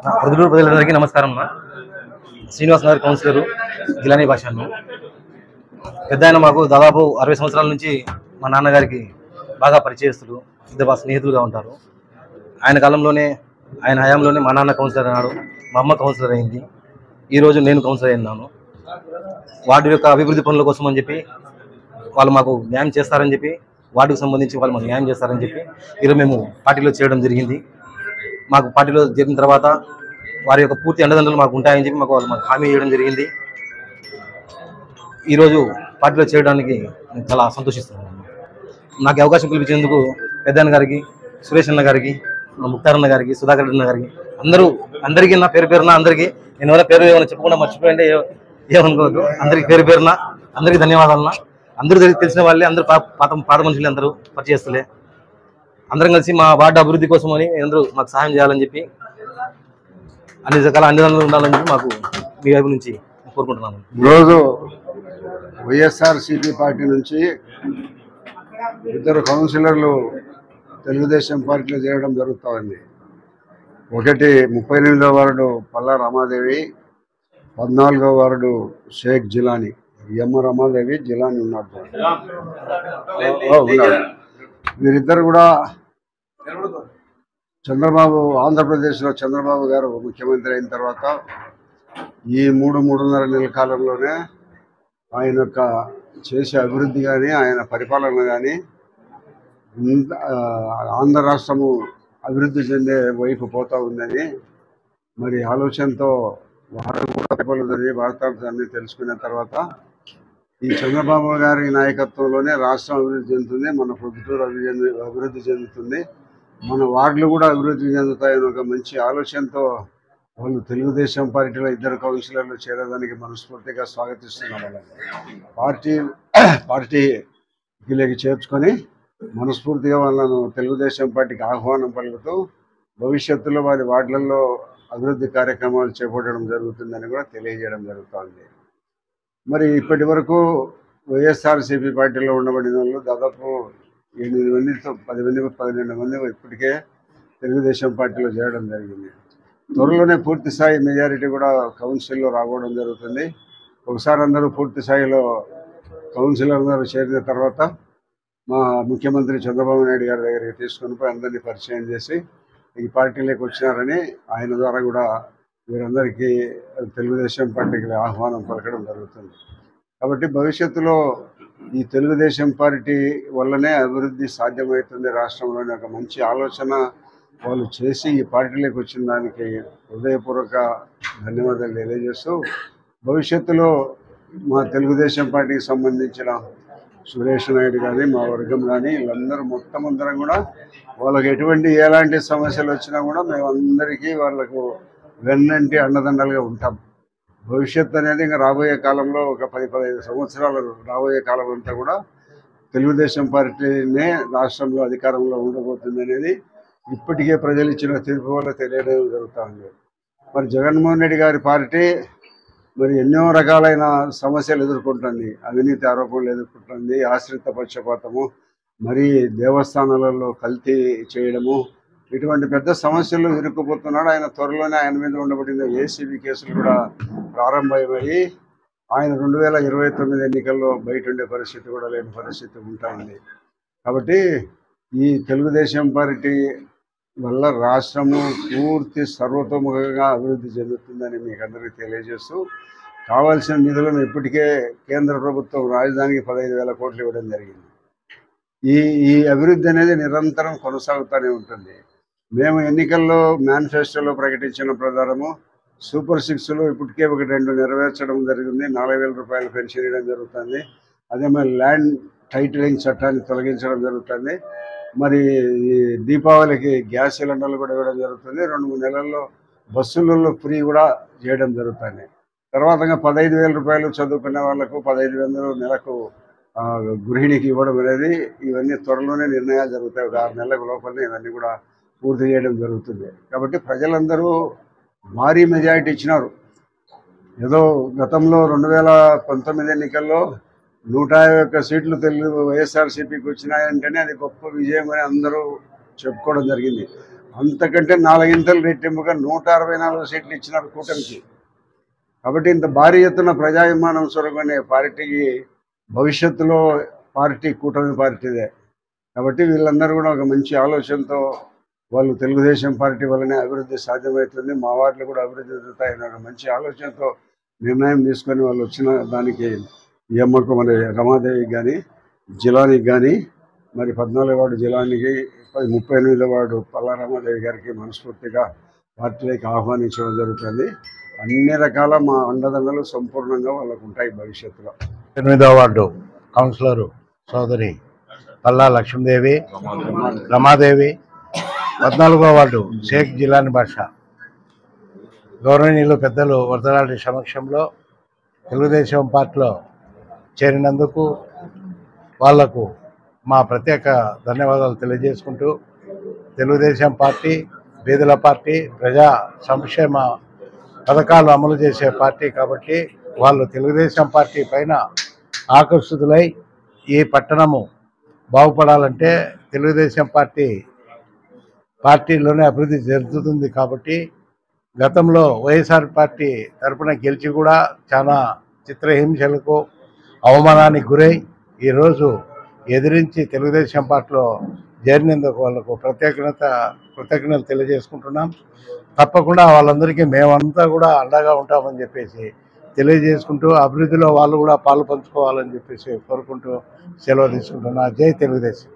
ప్రొద్దుటూరు ప్రజలందరికీ నమస్కారం. శ్రీనివాస్ నగర్ కౌన్సిలరు గిలానీ భాషను పెద్ద ఆయన మాకు దాదాపు 60 సంవత్సరాల నుంచి మా నాన్నగారికి బాగా పరిచయస్తులు, ఇద్దరు స్నేహితులుగా ఉంటారు. ఆయన కాలంలోనే ఆయన హయాంలోనే మా నాన్న కౌన్సిలర్ అన్నాడు, మా అమ్మ కౌన్సిలర్ అయింది, ఈరోజు నేను కౌన్సిలర్ అయినాను. వార్డు యొక్క అభివృద్ధి పనుల కోసం అని చెప్పి వాళ్ళు మాకు న్యాయం చేస్తారని చెప్పి, వార్డుకు సంబంధించి వాళ్ళు మాకు న్యాయం చేస్తారని చెప్పి ఈరోజు మేము పార్టీలో చేయడం జరిగింది. మాకు పార్టీలో చేరిన తర్వాత వారి యొక్క పూర్తి అండదండలు మాకు ఉంటాయని చెప్పి మాకు హామీ ఇవ్వడం జరిగింది. ఈరోజు పార్టీలో చేయడానికి నేను చాలా సంతోషిస్తున్నాను. నాకు అవకాశం కల్పించేందుకు పెద్దన్న గారికి, సురేష్ అన్న గారికి, ముక్తార్ అన్న గారికి, సుధాకర్ అన్న గారికి, అందరికీ నా పేరున అందరికీ నేను ఎవరైనా పేరు ఏమైనా చెప్పకుండా మర్చిపోయింటే ఏమనుకోవద్దు. అందరికీ పేరున అందరికీ ధన్యవాదాలన్నా. అందరూ తెలిసిన వాళ్ళే, అందరూ పాత మనుషులే, అందరూ పరిచయస్తులే. అందరం కలిసి మా వార్డు అభివృద్ధి కోసమని అందరూ మాకు సహాయం చేయాలని చెప్పి, అన్ని రకాల అండదండలు ఉండాలని చెప్పి మాకు మీ వైపు నుంచి కోరుకుంటున్నాను. ఈరోజు వైఎస్ఆర్సీపీ పార్టీ నుంచి ఇద్దరు కౌన్సిలర్లు తెలుగుదేశం పార్టీలో చేరడం జరుగుతుంది. ఒకటి 38వ వార్డు పల్లా రమాదేవి, 14వ వార్డు షేక్ జిలానీ. ఎమ్మ రమాదేవి, జిలానీ ఉన్నాడు. వీరిద్దరు కూడా ఆంధ్రప్రదేశ్లో చంద్రబాబు గారు ముఖ్యమంత్రి అయిన తర్వాత ఈ 3.5 నెలల కాలంలోనే ఆయన యొక్క చేసే అభివృద్ధి కానీ, ఆయన పరిపాలన కానీ ఆంధ్ర రాష్ట్రము అభివృద్ధి చెందే వైపు పోతూ ఉందని మరి ఆలోచనతో వారు కూడా పరిపాలన వార్తాన్ని తెలుసుకున్న తర్వాత ఈ చంద్రబాబు గారి నాయకత్వంలోనే రాష్ట్రం అభివృద్ధి చెందుతుంది, మన ప్రొద్దుటూరు అభివృద్ధి చెందుతుంది, మన వార్డులు కూడా అభివృద్ధి చెందుతాయని ఒక మంచి ఆలోచనతో వాళ్ళు తెలుగుదేశం పార్టీలో ఇద్దరు కౌన్సిలర్లు చేరడానికి మనస్ఫూర్తిగా స్వాగతిస్తున్నాం. పార్టీకి చేర్చుకొని మనస్ఫూర్తిగా వాళ్ళను తెలుగుదేశం పార్టీకి ఆహ్వానం పలుకుతూ భవిష్యత్తులో వారి వార్డులలో అభివృద్ధి కార్యక్రమాలు చేపట్టడం జరుగుతుందని కూడా తెలియజేయడం జరుగుతుంది. మరి ఇప్పటి వరకు వైఎస్ఆర్సీపీ పార్టీలో ఉండబడిన వాళ్ళు దాదాపు 8 మందితో 12 మంది ఇప్పటికే తెలుగుదేశం పార్టీలో చేరడం జరిగింది. త్వరలోనే పూర్తి స్థాయి మెజారిటీ కూడా కౌన్సిల్లో రావడం జరుగుతుంది. ఒకసారి అందరూ పూర్తి స్థాయిలో కౌన్సిలర్ అందరూ చేరిన తర్వాత మా ముఖ్యమంత్రి చంద్రబాబు నాయుడు గారి దగ్గరికి తీసుకొని పోయి అందరినీ పరిచయం చేసి ఈ పార్టీలోకి వచ్చినారని ఆయన ద్వారా కూడా వీరందరికీ తెలుగుదేశం పార్టీకి ఆహ్వానం పలకడం జరుగుతుంది. కాబట్టి భవిష్యత్తులో ఈ తెలుగుదేశం పార్టీ వల్లనే అభివృద్ధి సాధ్యమవుతుంది రాష్ట్రంలోని ఒక మంచి ఆలోచన వాళ్ళు చేసి ఈ పార్టీలోకి వచ్చిన దానికి హృదయపూర్వక ధన్యవాదాలు తెలియజేస్తూ, భవిష్యత్తులో మా తెలుగుదేశం పార్టీకి సంబంధించిన సురేష్ నాయుడు కానీ, మా వర్గం కానీ, వీళ్ళందరూ మొత్తం అందరం కూడా వాళ్ళకి ఎలాంటి సమస్యలు వచ్చినా కూడా మేమందరికీ వాళ్ళకు వెన్నంటి అండదండలుగా ఉంటాం. భవిష్యత్తు అనేది ఇంకా రాబోయే కాలంలో ఒక 10-15 సంవత్సరాలు రాబోయే కాలం అంతా కూడా తెలుగుదేశం పార్టీనే రాష్ట్రంలో అధికారంలో ఉండబోతుంది అనేది ఇప్పటికే ప్రజలు ఇచ్చిన తీర్పు వల్ల తెలియడం జరుగుతుంది. మరి జగన్మోహన్ రెడ్డి గారి పార్టీ మరి ఎన్నో రకాలైన సమస్యలు ఎదుర్కొంటుంది, అవినీతి ఆరోపణలు ఎదుర్కొంటుంది, ఆశ్రిత పక్షపాతము, మరి దేవస్థానాలలో కల్తీ చేయడము, ఇటువంటి పెద్ద సమస్యలు ఇరుక్కుపోతున్నాడు. ఆయన త్వరలోనే ఆయన మీద ఉండబడిన ఏసీబీ కేసులు కూడా ప్రారంభమయ్యి ఆయన 2029 ఎన్నికల్లో బయట ఉండే పరిస్థితి కూడా లేని పరిస్థితి ఉంటుంది. కాబట్టి ఈ తెలుగుదేశం పార్టీ వల్ల రాష్ట్రము పూర్తి సర్వతోముఖంగా అభివృద్ధి చెందుతుందని మీకు అందరికీ తెలియజేస్తూ, కావాల్సిన నిధులను ఇప్పటికే కేంద్ర ప్రభుత్వం రాజధానికి 15,000 కోట్లు ఇవ్వడం జరిగింది. ఈ అభివృద్ధి అనేది నిరంతరం కొనసాగుతూనే ఉంటుంది. మేము ఎన్నికల్లో మేనిఫెస్టోలో ప్రకటించిన ప్రకారము సూపర్ 6లో ఇప్పటికే 1-2 నెరవేర్చడం జరిగింది. 4,000 రూపాయలు పెన్షన్ ఇవ్వడం జరుగుతుంది. అదే మరి ల్యాండ్ టైటిలింగ్ చట్టాన్ని తొలగించడం జరుగుతుంది. మరి ఈ దీపావళికి గ్యాస్ సిలిండర్లు కూడా ఇవ్వడం జరుగుతుంది. 2-3 నెలల్లో బస్సులలో ఫ్రీ కూడా చేయడం జరుగుతుంది. తర్వాత 15,000 రూపాయలు చదువుకునే వాళ్ళకు 15,000 నెలకు గృహిణికి ఇవ్వడం అనేది ఇవన్నీ త్వరలోనే నిర్ణయాలు జరుగుతాయి. ఒక 6 నెలల లోపలనే ఇవన్నీ కూడా పూర్తి చేయడం జరుగుతుంది. కాబట్టి ప్రజలందరూ భారీ మెజారిటీ ఇచ్చినారు. ఏదో గతంలో 2019 ఎన్నికల్లో 151 సీట్లు వైఎస్ఆర్సీపీకి వచ్చినాయంటేనే అది గొప్ప విజయం అని అందరూ చెప్పుకోవడం జరిగింది. అంతకంటే 4 రెట్టింపుగా 164 సీట్లు ఇచ్చినారు కూటమికి. కాబట్టి ఇంత భారీ ఎత్తున ప్రజాభిమానం సొరగొనే పార్టీకి భవిష్యత్తులో పార్టీ కూటమి పార్టీదే. కాబట్టి వీళ్ళందరూ కూడా ఒక మంచి ఆలోచనతో వాళ్ళు తెలుగుదేశం పార్టీ వల్లనే అభివృద్ధి సాధ్యమవుతుంది, మా వార్డులు కూడా అభివృద్ధి జరుగుతాయని ఒక మంచి ఆలోచనతో నిర్ణయం తీసుకొని వాళ్ళు వచ్చిన దానికి ఈ అమ్మకు మరి రమాదేవికి కానీ, జిలానికి కానీ, మరి 14వ వార్డు జిలానికి, 38వ వార్డు పల్లా రమాదేవి గారికి మనస్ఫూర్తిగా పార్టీలోకి ఆహ్వానించడం జరుగుతుంది. అన్ని రకాల మా అండదండలు సంపూర్ణంగా వాళ్ళకు ఉంటాయి భవిష్యత్తులో. 8వ వార్డు కౌన్సిలరు సోదరి పల్లా లక్ష్మీదేవి, రమాదేవి, 14వ వార్డు షేక్ జిలాని బాషా గౌరవనీయులు పెద్దలు వరదలాడి సమక్షంలో తెలుగుదేశం పార్టీలో చేరినందుకు వాళ్లకు మా ప్రత్యేక ధన్యవాదాలు తెలియజేసుకుంటూ, తెలుగుదేశం పార్టీ పేదల పార్టీ, ప్రజా సంక్షేమ పథకాలు అమలు చేసే పార్టీ కాబట్టి వాళ్ళు తెలుగుదేశం పార్టీ పైన ఆకర్షితులై ఈ పట్టణము బాగుపడాలంటే తెలుగుదేశం పార్టీలోనే అభివృద్ధి జరుగుతుంది. కాబట్టి గతంలో వైఎస్ఆర్ పార్టీ తరఫున గెలిచి కూడా చాలా చిత్రహింసలకు అవమానానికి గురై ఈరోజు ఎదిరించి తెలుగుదేశం పార్టీలో చేరినందుకు వాళ్ళకు కృతజ్ఞతలు తెలియజేసుకుంటున్నాం. తప్పకుండా వాళ్ళందరికీ మేమంతా కూడా అండగా ఉంటామని చెప్పేసి తెలియజేసుకుంటూ, అభివృద్ధిలో వాళ్ళు కూడా పాలు పంచుకోవాలని చెప్పేసి కోరుకుంటూ సెలవు తీసుకుంటున్నా. జై తెలుగుదేశం.